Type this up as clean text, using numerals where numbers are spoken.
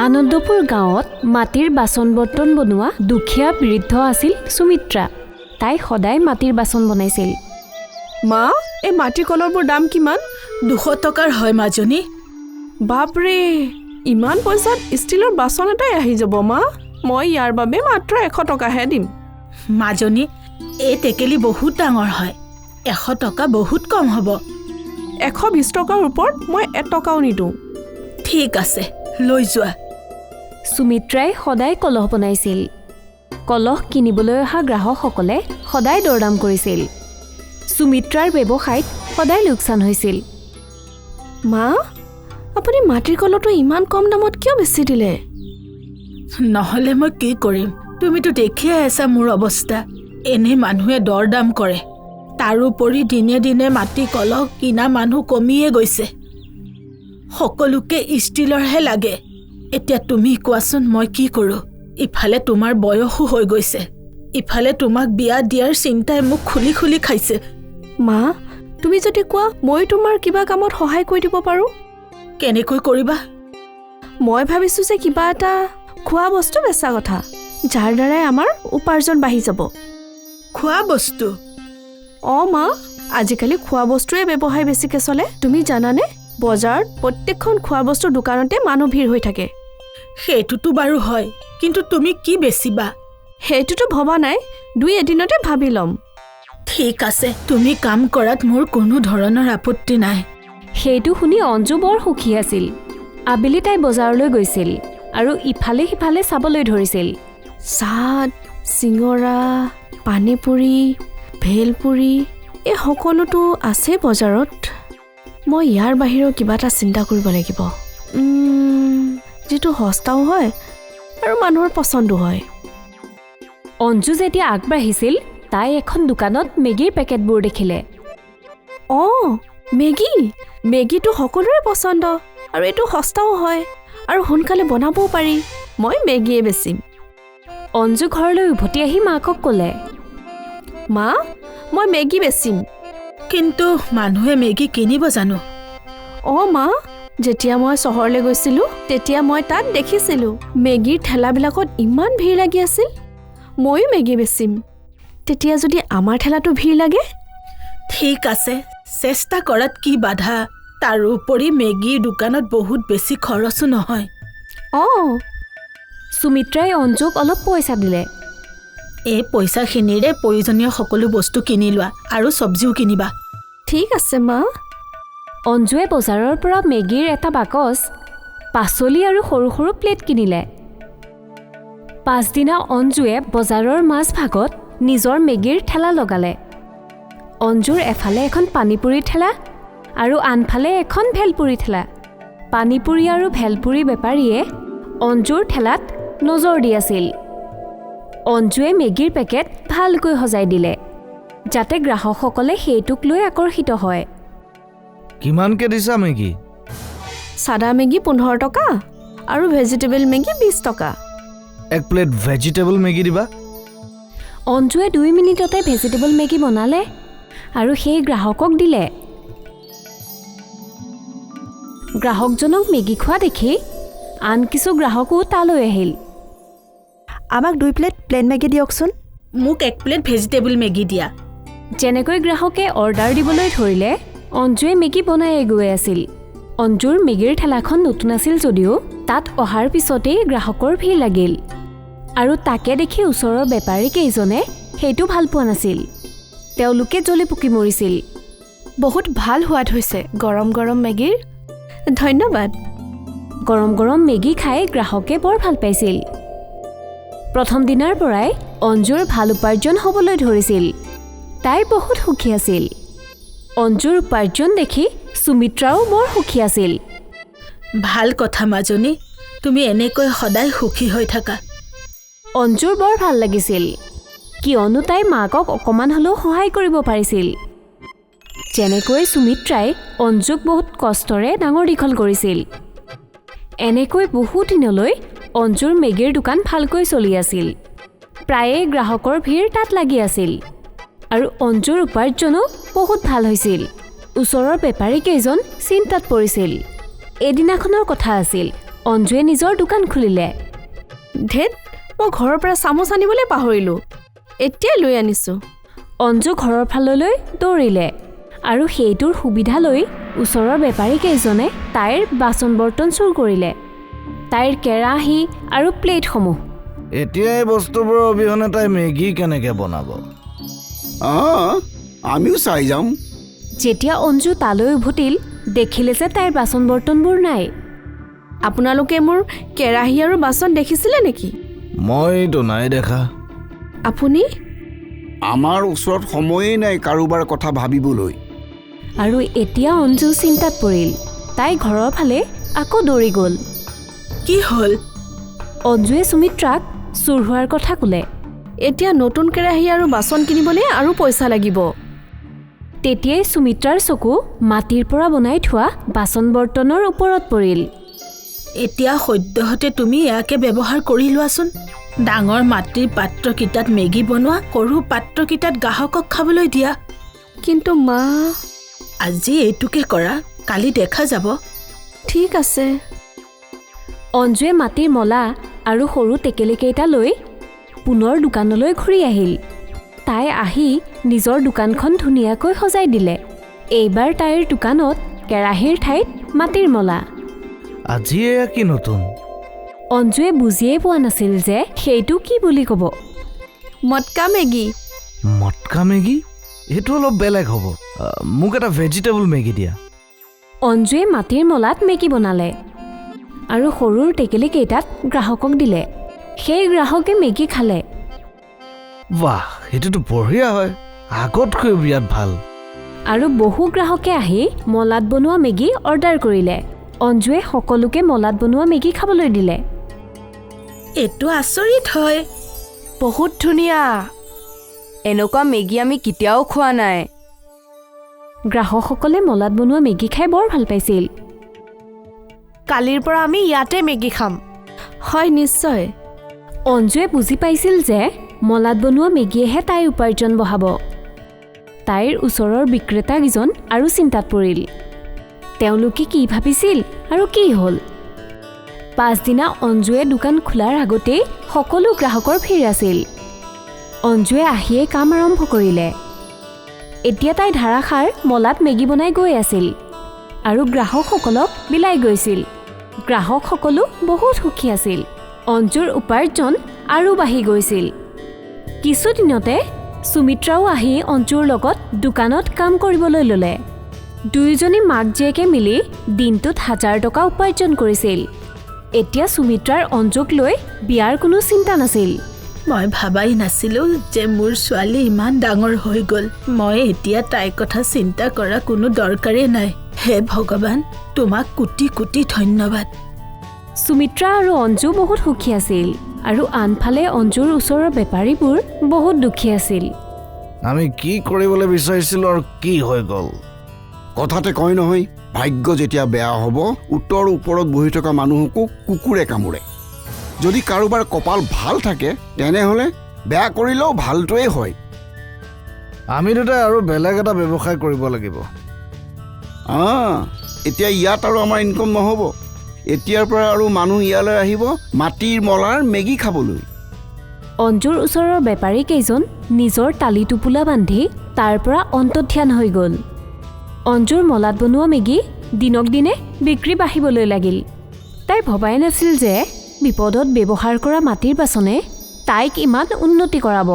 আনন্দপুৰ গাঁৱত মাটিৰ বাচন বৰ্তন বনোৱা দুখীয়া বৃদ্ধ আছিল সুমিত্ৰা। তাই সদায় মাটিৰ বাচন বনাইছিল। মা, এই মাটিৰ কলহবোৰ দাম কিমান? 200 টকাৰ হয় মাজনী। বাপৰে, ইমান পইচাত ষ্টিলৰ বাচন এটাই আহি যাব মা। মই ইয়াৰ বাবে মাত্ৰ 100 টকাহে দিম। মাজনী, এই টেকেলি বহুত ডাঙৰ হয়, 100 টকা বহুত কম হ'ব। 120 টকাৰ ওপৰত মই 1 টকাও নিদিওঁ। ঠিক আছে, লৈ যোৱা। সুমিত্ৰাই সদায় কলহ বনাইছিল। কলহ কিনিবলৈ অহা গ্ৰাহকসকলে সদায় দৰদাম কৰিছিল। সুমিত্ৰাৰ ব্যৱসায়ত সদায় লোকচান হৈছিল। মা, আপুনি মাটিৰ কলহটো ইমান কম দামত কিয় বেছি দিলে? নহ'লে মই কি কৰিম? তুমিতো দেখিয়ে আছা মোৰ অৱস্থা। এনে মানুহে দৰদাম কৰে। তাৰোপৰি দিনে দিনে মাটি কলহ কিনা মানুহ কমিয়ে গৈছে। সকলোকে ষ্টিলৰহে লাগে। এতিয়া তুমি কোৱাচোন মই কি কৰোঁ? ইফালে তোমাৰ বয়সো হৈ গৈছে, ইফালে তোমাক বিয়া দিয়াৰ চিন্তাই মোক খুলি খুলি খাইছে। মা, তুমি যদি কোৱা মই তোমাৰ কিবা কামত সহায় কৰি দিব পাৰোঁ। কেনেকৈ কৰিবা? মই ভাবিছোঁ যে কিবা এটা খোৱা বস্তু বেচা কথা, যাৰ দ্বাৰাই আমাৰ উপাৰ্জন বাঢ়ি যাব। খোৱা বস্তু? অঁ মা, আজিকালি খোৱা বস্তুৰে ব্যৱসায় বেছিকৈ চলে। তুমি জানানে, বজাৰত প্ৰত্যেকখন খোৱা বস্তুৰ দোকানতে মানুহ ভিৰ হৈ থাকে। সেইটোতো বাৰু হয়, কিন্তু তুমি কি বেচিবা? সেইটোতো ভবা নাই, 2 এদিনতে ভাবি ল'ম। ঠিক আছে, তুমি কাম কৰাত মোৰ কোনো ধৰণৰ আপত্তি নাই। সেইটো শুনি অঞ্জু বৰ সুখী আছিল। আবেলি তাই বজাৰলৈ গৈছিল আৰু ইফালে সিফালে চাবলৈ ধৰিছিল। চাট, চিঙৰা, পানীপুৰি, ভেলপুৰি, এই সকলোতো আছে বজাৰত। মই ইয়াৰ বাহিৰেও কিবা এটা চিন্তা কৰিব লাগিব, যিটো সস্তাও হয় আৰু মানুহৰ পচন্দো হয়। অঞ্জু যেতিয়া আগবাঢ়িছিল, তাই এখন দোকানত মেগীৰ পেকেটবোৰ দেখিলে। অঁ, মেগীটো সকলোৰে পচন্দ আৰু এইটো সস্তাও হয় আৰু সোনকালে বনাবও পাৰি। মই মেগীয়ে বেচিম। অঞ্জু ঘৰলৈ উভতি আহি মাকক ক'লে, মা, মই মেগী বেচিম। কিন্তু মানুহে মেগী কিনিব জানো? অঁ মা, যেতিয়া মই চহৰলৈ গৈছিলোঁ তেতিয়া মই তাত দেখিছিলোঁ মেগীৰ ঠেলাবিলাকত ইমান ভিৰ লাগি আছিল। ময়ো মেগী বেচিম। তেতিয়া যদি আমাৰ ঠেলাটো ভিৰ লাগে? ঠিক আছে, চেষ্টা কৰাত কি বাধা? তাৰোপৰি মেগীৰ দোকানত বহুত বেছি খৰচো নহয়। অঁ। সুমিত্ৰাই অঞ্জুক অলপ পইচা দিলে। এই পইচাখিনিৰে প্ৰয়োজনীয় সকলো বস্তু কিনি লোৱা আৰু চব্জিও কিনিবা। ঠিক আছে মা। অঞ্জুৱে বজাৰৰ পৰা মেগীৰ এটা বাকচ, পাচলি আৰু সৰু সৰু প্লেট কিনিলে। পাছদিনা অঞ্জুৱে বজাৰৰ মাজভাগত নিজৰ মেগীৰ ঠেলা লগালে। অঞ্জুৰ এফালে এখন পানীপুৰি ঠেলা আৰু আনফালে এখন ভেলপুৰি ঠেলা। পানীপুৰি আৰু ভেলপুৰি বেপাৰীয়ে অঞ্জুৰ ঠেলাত নজৰ দি আছিল। অঞ্জুৱে মেগীৰ পেকেট ভালকৈ সজাই দিলে, যাতে গ্ৰাহকসকলে সেইটোক লৈ আকৰ্ষিত হয়। কিমানকৈ দিছা মেগী? চাদা মেগী 15 টকা আৰু ভেজিটেবল মেগী 20 টকা। 1 প্লেট ভেজিটেবল মেগী দিবা। অঞ্জুৱে 2 মিনিটতে ভেজিটেবল মেগী বনালে আৰু সেই গ্ৰাহকক দিলে। গ্ৰাহকজনক মেগী খোৱা দেখি আন কিছু গ্ৰাহকো তালৈ আহিল। আমাক 2 প্লেট প্লেন মেগী দিয়কচোন। মোক 1 প্লেট ভেজিটেবল মেগী দিয়া। যেনেকৈ গ্ৰাহকে অৰ্ডাৰ দিবলৈ ধৰিলে, অঞ্জুৱে মেগী বনাই গৈ আছিল। অঞ্জুৰ মেগীৰ ঠেলাখন নতুন আছিল যদিও তাত অহাৰ পিছতেই গ্ৰাহকৰ ভিৰ লাগিল আৰু তাকে দেখি ওচৰৰ বেপাৰী কেইজনে সেইটো ভাল পোৱা নাছিল। তেওঁলোকে জ্বলি পকি মৰিছিল। বহুত ভাল সোৱাদ হৈছে গৰম গৰম মেগীৰ। ধন্যবাদ। গৰম গৰম মেগী খাই গ্ৰাহকে বৰ ভাল পাইছিল। প্ৰথম দিনাৰ পৰাই অঞ্জুৰ ভাল উপাৰ্জন হ'বলৈ ধৰিছিল। তাই বহুত সুখী আছিল। অঞ্জুৰ উপাৰ্জন দেখি সুমিত্ৰাও বৰ সুখী আছিল। ভাল কথা মাজনী, তুমি এনেকৈ সদায় সুখী হৈ থাকা। অঞ্জুৰ বৰ ভাল লাগিছিল, কিয়নো তাই মাকক অকণমান হ'লেও সহায় কৰিব পাৰিছিল। যেনেকৈ সুমিত্ৰাই অঞ্জুক বহুত কষ্টৰে ডাঙৰ দীঘল কৰিছিল। এনেকৈ বহু দিনলৈ অঞ্জুৰ মেগীৰ দোকান ভালকৈ চলি আছিল। প্ৰায়ে গ্ৰাহকৰ ভিৰ তাত লাগি আছিল আৰু অঞ্জুৰ উপাৰ্জনো বহুত ভাল হৈছিল। ওচৰৰ বেপাৰী কেইজন চিন্তাত পৰিছিল। এদিনাখনৰ কথা আছিল। অঞ্জুৱে নিজৰ দোকান খুলিলে। ধেত, মই ঘৰৰ পৰা চামুচ আনিবলৈ পাহৰিলোঁ, এতিয়াই লৈ আনিছোঁ। অঞ্জু ঘৰৰ ফাললৈ দৌৰিলে আৰু সেইটোৰ সুবিধা লৈ ওচৰৰ বেপাৰী কেইজনে তাইৰ বাচন বৰ্তন চুৰ কৰিলে, তাইৰ কেৰাহী আৰু প্লেটসমূহ। এতিয়া এই বস্তুবোৰৰ অবিহনে তাই মেগী কেনেকৈ বনাব? আমিও চাই যাম। যেতিয়া অঞ্জু তালৈ উভতিল, দেখিলে যে তাইৰ বাচন বৰ্তনবোৰ নাই। আপোনালোকে মোৰ কেৰাহী আৰু বাচন দেখিছিলে নেকি? মইতো নাই দেখা। আপুনি? আমাৰ ওচৰত সময়েই নাই কাৰোবাৰ কথা ভাবিবলৈ। আৰু এতিয়া অঞ্জু চিন্তাত পৰিল। তাই ঘৰৰ ফালে আকৌ দৌৰি গ'ল। কি হ'ল? অঞ্জুৱে সুমিত্ৰাক চুৰ হোৱাৰ কথা ক'লে। এতিয়া নতুন কেৰাহী আৰু বাচন কিনিবলৈ আৰু পইচা লাগিব। তেতিয়াই সুমিত্ৰাৰ চকু মাটিৰ পৰা বনাই থোৱা বাচন বৰ্তনৰ ওপৰত পৰিল। এতিয়া সদ্যহতে তুমি ইয়াকে ব্যৱহাৰ কৰি লোৱাচোন। ডাঙৰ মাটিৰ পাত্ৰকেইটাত মেগী বনোৱা, সৰু পাত্ৰকেইটাত গ্ৰাহকক খাবলৈ দিয়া। কিন্তু মা, আজি এইটোকে কৰা, কালি দেখা যাব। ঠিক আছে। অঞ্জুৱে মাটিৰ মলা আৰু সৰু টেকেলিকেইটা লৈ পুনৰ দোকানলৈ ঘূৰি আহিল। তাই আহি নিজৰ দোকানখন ধুনীয়াকৈ সজাই দিলে। এইবাৰ তাইৰ দোকানত কেৰাহীৰ ঠাইত মাটিৰ মলা। আজি এয়া কি নতুন? অঞ্জুৱে বুজিয়েই পোৱা নাছিল যে সেইটো কি বুলি ক'ব। মটকা মেগী। মটকা মেগী? এইটো অলপ বেলেগ হ'ব। মোক এটা ভেজিটেবল মেগী দিয়া। অঞ্জুৱে মাটিৰ মলাত মেগী বনালে আৰু সৰুৰ টেকেলিকেইটাত গ্ৰাহকক দিলে। সেই গ্ৰাহকে মেগী খালে। বাহ, সেইটোতো বঢ়িয়া হয়, আগতকৈ বিৰাট ভাল। আৰু বহু গ্ৰাহকে আহি মলাত বনোৱা মেগী অৰ্ডাৰ কৰিলে। অঞ্জুৱে সকলোকে মলাত বনোৱা মেগী খাবলৈ দিলে। এইটো আচৰিত হয়। বহুত ধুনীয়া, এনেকুৱা মেগী আমি কেতিয়াও খোৱা নাই। গ্ৰাহকসকলে মলাত বনোৱা মেগী খাই বৰ ভাল পাইছিল। কালিৰ পৰা আমি ইয়াতে মেগী খাম। হয়, নিশ্চয়। অঞ্জুৱে বুজি পাইছিল যে মলাত বনোৱা মেগীয়েহে তাইৰ উপাৰ্জন বঢ়াব। তাইৰ ওচৰৰ বিক্ৰেতাকেইজন আৰু চিন্তাত পৰিল। তেওঁলোকে কি ভাবিছিল আৰু কি হ'ল? পাছদিনা অঞ্জুৱে দোকান খোলাৰ আগতেই সকলো গ্ৰাহকৰ ভিৰ আছিল। অঞ্জুৱে আহিয়ে কাম আৰম্ভ কৰিলে। এতিয়া তাই ধাৰাসাৰ মলাত মেগী বনাই গৈ আছিল আৰু গ্ৰাহকসকলক বিলাই গৈছিল। গ্ৰাহকসকলো বহুত সুখী আছিল। অঞ্জুৰ উপাৰ্জন আৰু বাঢ়ি গৈছিল। কিছুদিনতে সুমিত্ৰাও আহি অঞ্জুৰ লগত দোকানত কাম কৰিবলৈ ল'লে। দুয়োজনী মাক জীয়েকে মিলি দিনটোত 1000 টকা উপাৰ্জন কৰিছিল। এতিয়া সুমিত্ৰাৰ অঞ্জুক লৈ বিয়াৰ কোনো চিন্তা নাছিল। মই ভাবাই নাছিলোঁ যে মোৰ ছোৱালী ইমান ডাঙৰ হৈ গ'ল। মই এতিয়া তাইৰ কথা চিন্তা কৰা কোনো দৰকাৰেই নাই। হে ভগৱান, তোমাক কোটি কোটি ধন্যবাদ। সুমিত্ৰা আৰু অঞ্জু বহুত সুখী আছিল আৰু আনফালে অঞ্জুৰ ওচৰৰ বেপাৰীবোৰ বহুত দুখী আছিল। আমি কি কৰিবলৈ বিচাৰিছিলোঁ আৰু কি হৈ গ'ল? কথাতে কয় নহয়, ভাগ্য যেতিয়া বেয়া হ'ব, উত্তৰ ওপৰত বহি থকা মানুহকো কুকুৰে কামোৰে। যদি কাৰোবাৰ কপাল ভাল থাকে, তেনেহ'লে বেয়া কৰিলেও ভালটোৱেই হয়। আমি দুটাই আৰু বেলেগ এটা ব্যৱসায় কৰিব লাগিব। এতিয়া ইয়াত আৰু আমাৰ ইনকম নহ'ব। এতিয়াৰ পৰা আৰু মানুহ ইয়ালৈ আহিব মাটিৰ মলাৰ মেগী খাবলৈ। অঞ্জুৰ ওচৰৰ বেপাৰী কেইজন নিজৰ টালি টোপোলা বান্ধি তাৰ পৰা অন্তৰ্ধান হৈ গ'ল। অঞ্জুৰ মলাত বনোৱা মেগী দিনক দিনে বিক্ৰী বাঢ়িবলৈ লাগিল। তাই ভবাই নাছিল যে বিপদত ব্যৱহাৰ কৰা মাটিৰ বাচনে তাইক ইমান উন্নতি কৰাব।